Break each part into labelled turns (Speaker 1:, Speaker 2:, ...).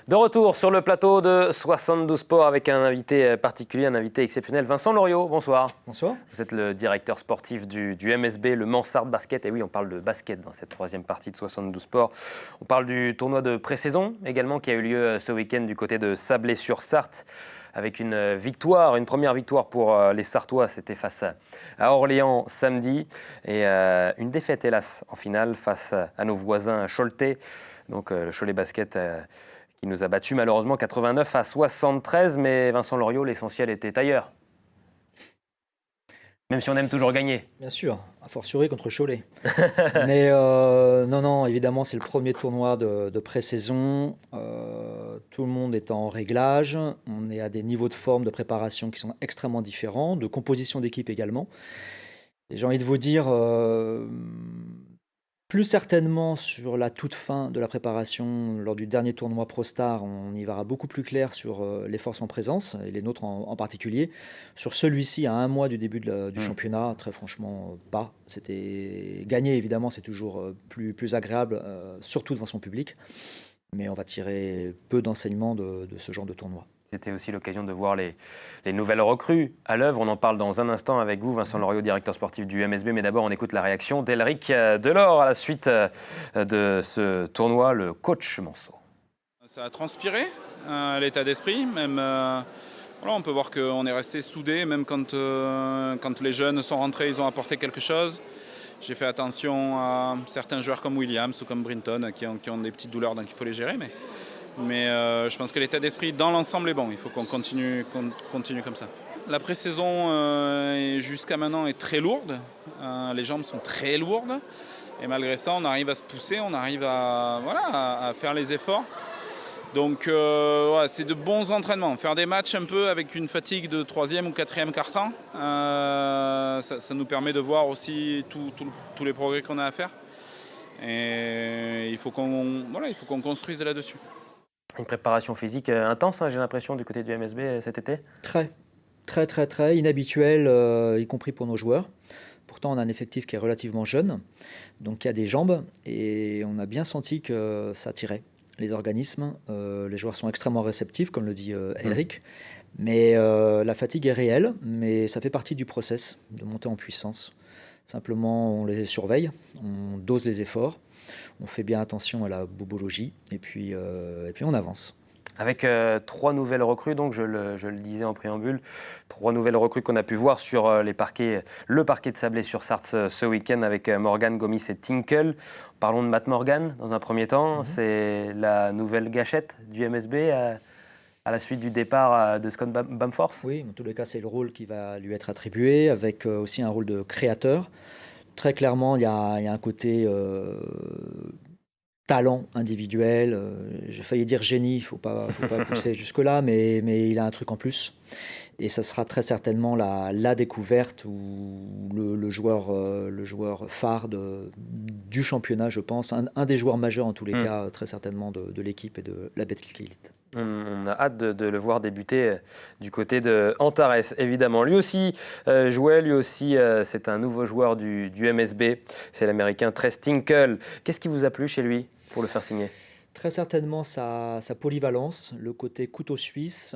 Speaker 1: De retour sur le plateau de 72 Sport avec un invité particulier, un invité exceptionnel, Vincent Loriot. Bonsoir.
Speaker 2: Bonsoir.
Speaker 1: Vous êtes le directeur sportif du MSB, le Mansart Basket. Et oui, on parle de basket dans cette troisième partie de 72 Sport. On parle du tournoi de pré-saison également qui a eu lieu ce week-end du côté de Sablé-sur-Sarthe avec une victoire, une première victoire pour les Sartois. C'était face à Orléans samedi et une défaite hélas en finale face à nos voisins Choletais. Donc le Cholet Basket qui nous a battus malheureusement 89-73, mais Vincent Loriot, l'essentiel était ailleurs. Même si on aime toujours gagner.
Speaker 2: Bien sûr, a fortiori contre Cholet. Mais non, évidemment, c'est le premier tournoi de pré-saison. Tout le monde est en réglage. On est à des niveaux de forme, de préparation qui sont extrêmement différents, de composition d'équipe également. Et j'ai envie de vous dire, plus certainement sur la toute fin de la préparation, lors du dernier tournoi ProStar, on y verra beaucoup plus clair sur les forces en présence, et les nôtres en particulier. Sur celui-ci, à un mois du début du championnat, très franchement, pas. C'était gagner, évidemment, c'est toujours plus agréable, surtout devant son public. Mais on va tirer peu d'enseignements de ce genre de tournoi.
Speaker 1: C'était aussi l'occasion de voir les nouvelles recrues à l'œuvre. On en parle dans un instant avec vous, Vincent Loriot, directeur sportif du MSB. Mais d'abord, on écoute la réaction d'Elric Delors à la suite de ce tournoi, le coach Manceau.
Speaker 3: Ça a transpiré, l'état d'esprit. Même, voilà, on peut voir qu'on est resté soudés, même quand les jeunes sont rentrés, ils ont apporté quelque chose. J'ai fait attention à certains joueurs comme Williams ou comme Brinton qui ont des petites douleurs, donc il faut les gérer. Mais je pense que l'état d'esprit dans l'ensemble est bon. Il faut qu'on continue comme ça. La pré-saison jusqu'à maintenant est très lourde. Les jambes sont très lourdes. Et malgré ça, on arrive à se pousser, on arrive à faire les efforts. Donc c'est de bons entraînements. Faire des matchs un peu avec une fatigue de 3e ou 4e quart-temps, ça nous permet de voir aussi tous les progrès qu'on a à faire. Et il faut qu'on construise là-dessus.
Speaker 1: Une préparation physique intense, hein, j'ai l'impression, du côté du MSB cet été.
Speaker 2: Très inhabituel, y compris pour nos joueurs. Pourtant, on a un effectif qui est relativement jeune, donc il y a des jambes, et on a bien senti que ça tirait les organismes. Les joueurs sont extrêmement réceptifs, comme le dit Elric, mais la fatigue est réelle, mais ça fait partie du process de monter en puissance. Simplement, on les surveille, on dose les efforts, on fait bien attention à la bobologie, et puis on avance.
Speaker 1: Avec 3 nouvelles recrues, donc je le disais en préambule, 3 nouvelles recrues qu'on a pu voir sur le parquet de Sablé-sur-Sarthe ce week-end avec Morgan, Gomis et Tinkle. Parlons de Matt Morgan dans un premier temps. C'est la nouvelle gâchette du MSB à la suite du départ de Scott Bamforth.
Speaker 2: Oui, en tous les cas, c'est le rôle qui va lui être attribué, avec aussi un rôle de créateur. Très clairement, il y a un côté talent individuel, j'ai failli dire génie, il ne faut pas pousser jusque-là, mais il a un truc en plus. Et ça sera très certainement la découverte ou le joueur phare du championnat, je pense. Un des joueurs majeurs, en tous les cas, très certainement, de l'équipe et de la Betclic Elite.
Speaker 1: On a hâte de le voir débuter du côté de Antares, évidemment. Lui aussi jouait, c'est un nouveau joueur du MSB. C'est l'Américain Tres Tinkle. Qu'est-ce qui vous a plu chez lui pour le faire signer ?
Speaker 2: Très certainement sa polyvalence, le côté couteau suisse,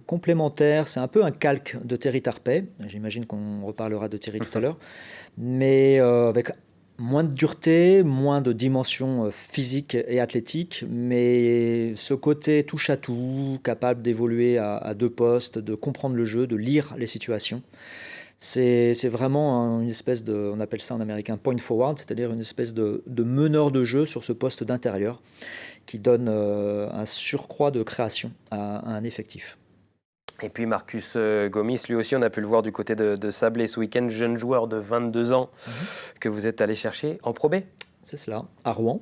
Speaker 2: complémentaire. C'est un peu un calque de Thierry Tarpey. J'imagine qu'on reparlera de Thierry tout à l'heure. Mais avec moins de dureté, moins de dimension physique et athlétique, mais ce côté touche à tout, capable d'évoluer à 2 postes, de comprendre le jeu, de lire les situations. C'est vraiment une espèce de, on appelle ça en américain point forward, c'est-à-dire une espèce de meneur de jeu sur ce poste d'intérieur qui donne un surcroît de création à un effectif.
Speaker 1: Et puis Marcus Gomis, lui aussi, on a pu le voir du côté de Sablé ce week-end, jeune joueur de 22 ans que vous êtes allé chercher en Pro B.
Speaker 2: C'est cela, à Rouen.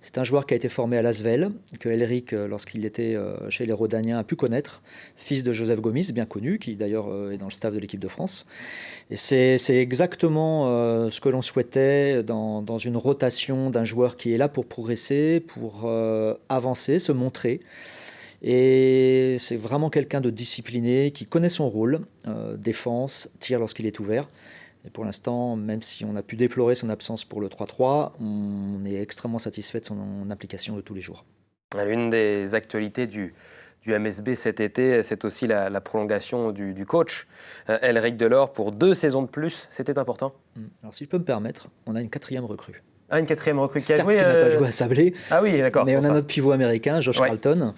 Speaker 2: C'est un joueur qui a été formé à Lasvel, que Elric, lorsqu'il était chez les Rodaniens, a pu connaître, fils de Joseph Gomis, bien connu, qui d'ailleurs est dans le staff de l'équipe de France. Et c'est exactement ce que l'on souhaitait dans une rotation d'un joueur qui est là pour progresser, pour avancer, se montrer. Et c'est vraiment quelqu'un de discipliné, qui connaît son rôle, défense, tir lorsqu'il est ouvert. Et pour l'instant, même si on a pu déplorer son absence pour le 3-3, on est extrêmement satisfait de son application de tous les jours.
Speaker 1: L'une des actualités du MSB cet été, c'est aussi la prolongation du coach, Elric Delors, pour 2 saisons de plus. C'était important.
Speaker 2: Alors, si je peux me permettre, on a une 4e recrue.
Speaker 1: Ah, une 4e recrue qui a
Speaker 2: Certes,
Speaker 1: joué.
Speaker 2: qui n'a pas joué à Sablé.
Speaker 1: Ah oui, d'accord.
Speaker 2: Mais on a notre pivot américain, Josh Carlton,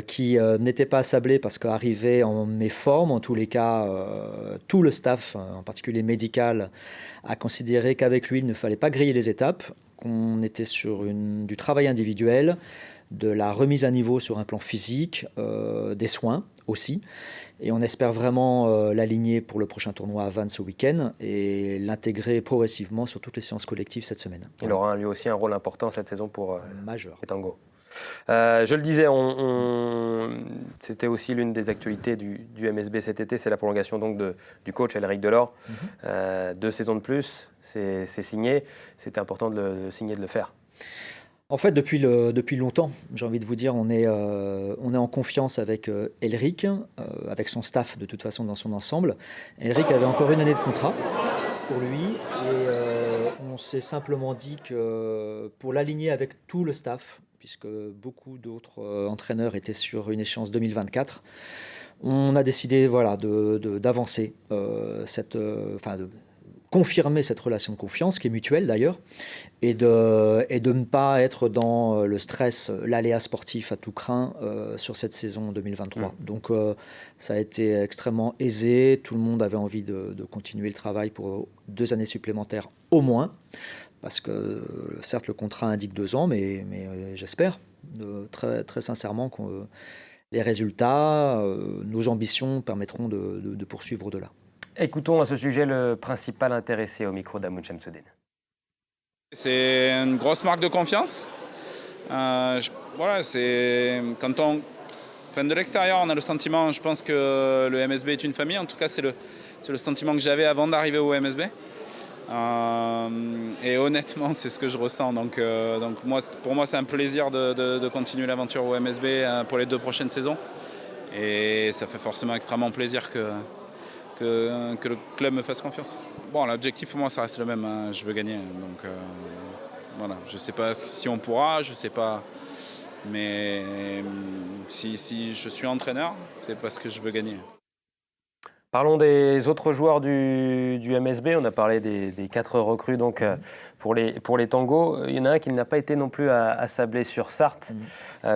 Speaker 2: qui n'était pas à Sablé parce qu'arrivait en méforme. En tous les cas, tout le staff, en particulier médical, a considéré qu'avec lui, il ne fallait pas griller les étapes, qu'on était sur du travail individuel, de la remise à niveau sur un plan physique, des soins aussi. Et on espère vraiment l'aligner pour le prochain tournoi à Vannes ce week-end et l'intégrer progressivement sur toutes les séances collectives cette semaine.
Speaker 1: Il aura lui aussi un rôle important cette saison pour
Speaker 2: majeur.
Speaker 1: les Tango. Je le disais, c'était aussi l'une des actualités du MSB cet été, c'est la prolongation donc du coach Elric Delors. 2 saisons de plus, c'est signé. C'était important de le signer, de le faire.
Speaker 2: En fait, depuis longtemps, j'ai envie de vous dire, on est en confiance avec Elric, avec son staff de toute façon dans son ensemble. Elric avait encore une année de contrat pour lui et on s'est simplement dit que pour l'aligner avec tout le staff, puisque beaucoup d'autres entraîneurs étaient sur une échéance 2024, on a décidé d'avancer de confirmer cette relation de confiance qui est mutuelle d'ailleurs et de ne pas être dans le stress, l'aléa sportif à tout craint sur cette saison 2023. Donc ça a été extrêmement aisé, tout le monde avait envie de continuer le travail pour 2 années supplémentaires au moins, parce que certes le contrat indique 2 ans, mais j'espère très, très sincèrement que les résultats, nos ambitions permettront de poursuivre au-delà.
Speaker 1: Écoutons à ce sujet le principal intéressé au micro d'Amoud Chamsuddin.
Speaker 3: C'est une grosse marque de confiance. C'est quand on de l'extérieur, on a le sentiment, je pense que le MSB est une famille. En tout cas, c'est le sentiment que j'avais avant d'arriver au MSB. Et honnêtement, c'est ce que je ressens. Donc pour moi, c'est un plaisir de continuer l'aventure au MSB pour les 2 prochaines saisons. Et ça fait forcément extrêmement plaisir que le club me fasse confiance. Bon, l'objectif pour moi, ça reste le même. Hein. Je veux gagner. Donc voilà. Je ne sais pas si on pourra, je ne sais pas. Mais si je suis entraîneur, c'est parce que je veux gagner.
Speaker 1: Parlons des autres joueurs du MSB. On a parlé des 4 recrues donc, pour les Tangos. Il y en a un qui n'a pas été non plus à Sablé-sur-Sarthe,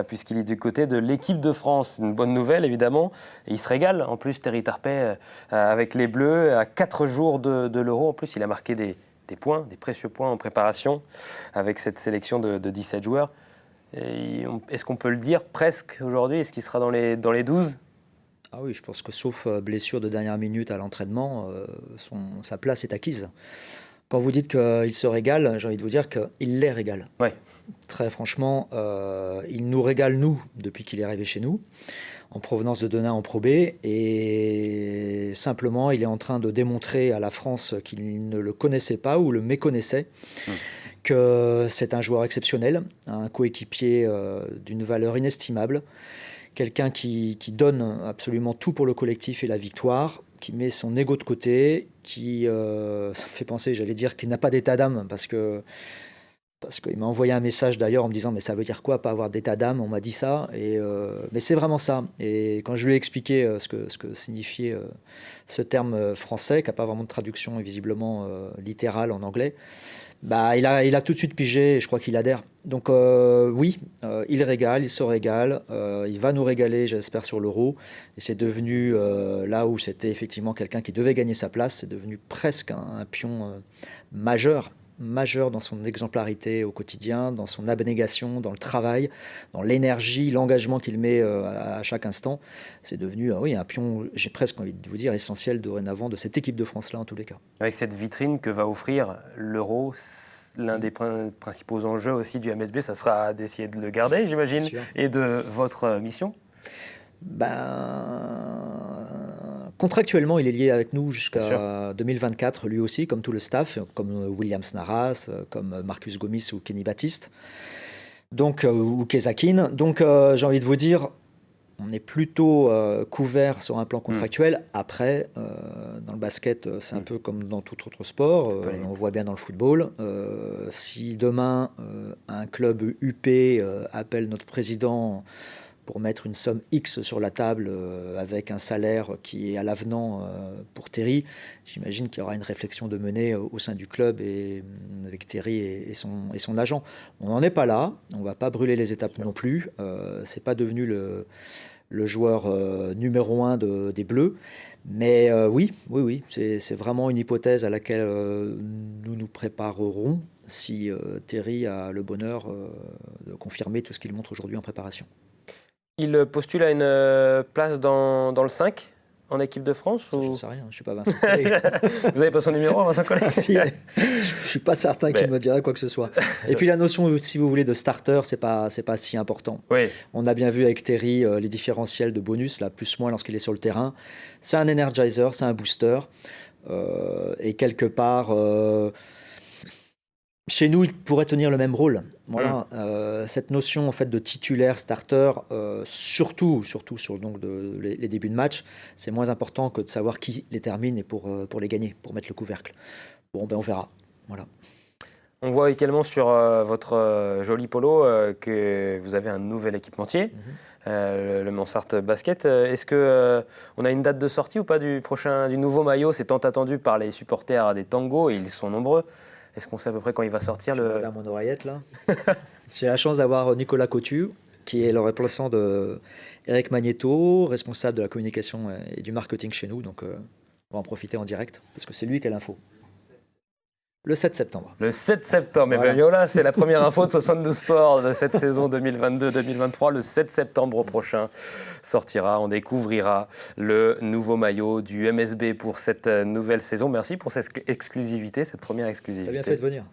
Speaker 1: puisqu'il est du côté de l'équipe de France. Une bonne nouvelle, évidemment. Et il se régale. En plus, Terry Tarpey, avec les Bleus, à 4 jours de l'Euro. En plus, il a marqué des points, des précieux points en préparation, avec cette sélection de 17 joueurs. Est-ce qu'on peut le dire presque aujourd'hui? Est-ce qu'il sera dans les 12?
Speaker 2: Ah oui, je pense que sauf blessure de dernière minute à l'entraînement, sa place est acquise. Quand vous dites qu'il se régale, j'ai envie de vous dire qu'il les régale.
Speaker 1: Ouais.
Speaker 2: Très franchement, il nous régale, nous, depuis qu'il est arrivé chez nous, en provenance de Denain en Pro B. Et simplement, il est en train de démontrer à la France qu'il ne le connaissait pas ou le méconnaissait, que c'est un joueur exceptionnel, un coéquipier d'une valeur inestimable. Quelqu'un qui donne absolument tout pour le collectif et la victoire, qui met son ego de côté, ça me fait penser, j'allais dire, qu'il n'a pas d'état d'âme, parce qu'il m'a envoyé un message d'ailleurs en me disant « mais ça veut dire quoi, pas avoir d'état d'âme ?» On m'a dit ça, mais c'est vraiment ça. Et quand je lui ai expliqué ce que signifiait ce terme français, qui n'a pas vraiment de traduction visiblement littérale en anglais, il a tout de suite pigé et je crois qu'il adhère. Donc oui, il régale, il se régale, il va nous régaler, j'espère, sur l'Euro. Et c'est devenu, là où c'était effectivement quelqu'un qui devait gagner sa place, c'est devenu presque un pion majeur dans son exemplarité au quotidien, dans son abnégation, dans le travail, dans l'énergie, l'engagement qu'il met à chaque instant. C'est devenu un pion, j'ai presque envie de vous dire, essentiel dorénavant de cette équipe de France-là en tous les cas.
Speaker 1: Avec cette vitrine que va offrir l'Euro, l'un des principaux enjeux aussi du MSB, ça sera d'essayer de le garder, j'imagine, et de votre mission.
Speaker 2: Contractuellement, il est lié avec nous jusqu'à 2024, lui aussi, comme tout le staff, comme William Snaras, comme Marcus Gomis ou Kenny Baptiste, donc, ou Kezakin. Donc, j'ai envie de vous dire, on est plutôt couvert sur un plan contractuel. Après, dans le basket, c'est un peu comme dans tout autre sport. On voit bien dans le football. Si demain, un club UP appelle notre président pour mettre une somme X sur la table avec un salaire qui est à l'avenant pour Terry, j'imagine qu'il y aura une réflexion de mener au sein du club et avec Terry et son agent. On n'en est pas là, on ne va pas brûler les étapes non plus. C'est pas devenu le joueur numéro 1 des Bleus. Mais oui, c'est vraiment une hypothèse à laquelle nous nous préparerons si Terry a le bonheur de confirmer tout ce qu'il montre aujourd'hui en préparation.
Speaker 1: Il postule à une place dans le 5 en équipe de France
Speaker 2: Je ne sais rien, je ne suis pas Vincent Collet.
Speaker 1: Vous n'avez pas son numéro, Vincent Collet?
Speaker 2: Si, je ne suis pas certain qu'il me dirait quoi que ce soit. Et puis la notion, si vous voulez, de starter, ce n'est pas si important.
Speaker 1: Oui.
Speaker 2: On a bien vu avec Terry les différentiels de bonus, là, plus-moins lorsqu'il est sur le terrain. C'est un energizer, c'est un booster. Et quelque part... chez nous, il pourrait tenir le même rôle. Voilà, cette notion en fait de titulaire, starter, surtout sur donc les débuts de match, c'est moins important que de savoir qui les termine et pour les gagner, pour mettre le couvercle. Bon, ben on verra. Voilà.
Speaker 1: On voit également sur votre joli polo que vous avez un nouvel équipementier, le Mansart Basket. Est-ce qu'on a une date de sortie ou pas du nouveau maillot? C'est tant attendu par les supporters des Tangos et ils sont nombreux. Est-ce qu'on sait à peu près quand il va sortir
Speaker 2: à mon oreillette là. J'ai la chance d'avoir Nicolas Cotu, qui est le remplaçant de Eric Magneto, responsable de la communication et du marketing chez nous. Donc on va en profiter en direct, parce que c'est lui qui a l'info. Le 7 septembre.
Speaker 1: Le 7 septembre. Voilà. Et bien là, c'est la première info de 72 Sport de cette saison 2022-2023. Le 7 septembre prochain sortira, on découvrira le nouveau maillot du MSB pour cette nouvelle saison. Merci pour cette exclusivité, cette première exclusivité.
Speaker 2: T'as bien fait de venir.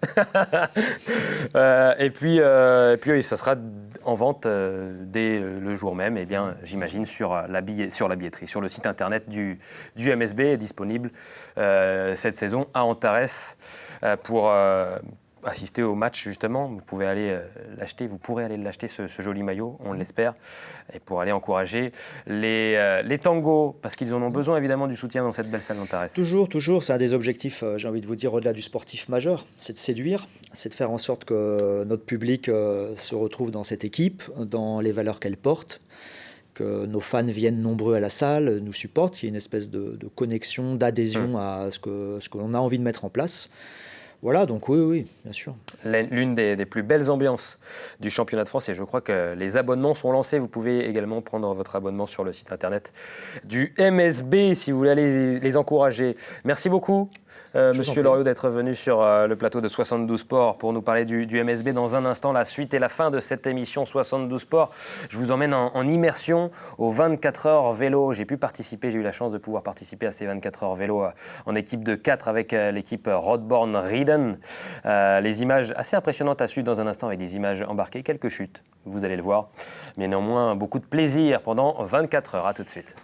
Speaker 1: Et puis, ça sera en vente dès le jour même, et bien, j'imagine, sur la billetterie, sur le site internet du MSB, est disponible cette saison à Antares. Pour assister au match, justement, vous pourrez aller l'acheter, ce joli maillot, on l'espère, et pour aller encourager les Tangos, parce qu'ils en ont besoin évidemment du soutien dans cette belle salle d'Antares.
Speaker 2: Toujours, c'est un des objectifs, j'ai envie de vous dire, au-delà du sportif majeur, c'est de séduire, c'est de faire en sorte que notre public se retrouve dans cette équipe, dans les valeurs qu'elle porte, que nos fans viennent nombreux à la salle, nous supportent, qu'il y ait une espèce de connexion, d'adhésion à ce que l'on a envie de mettre en place. Voilà, donc oui, bien sûr.
Speaker 1: L'une des plus belles ambiances du championnat de France, et je crois que les abonnements sont lancés. Vous pouvez également prendre votre abonnement sur le site internet du MSB si vous voulez aller les encourager. Merci beaucoup, Monsieur Loriot, d'être venu sur le plateau de 72 Sport pour nous parler du MSB. Dans un instant, la suite et la fin de cette émission 72 Sport. Je vous emmène en immersion aux 24 heures vélo. J'ai eu la chance de pouvoir participer à ces 24 heures vélo en équipe de 4 avec l'équipe Rodborn Rieden. Les images assez impressionnantes à suivre dans un instant avec des images embarquées, quelques chutes, vous allez le voir, mais néanmoins beaucoup de plaisir pendant 24 heures. À tout de suite.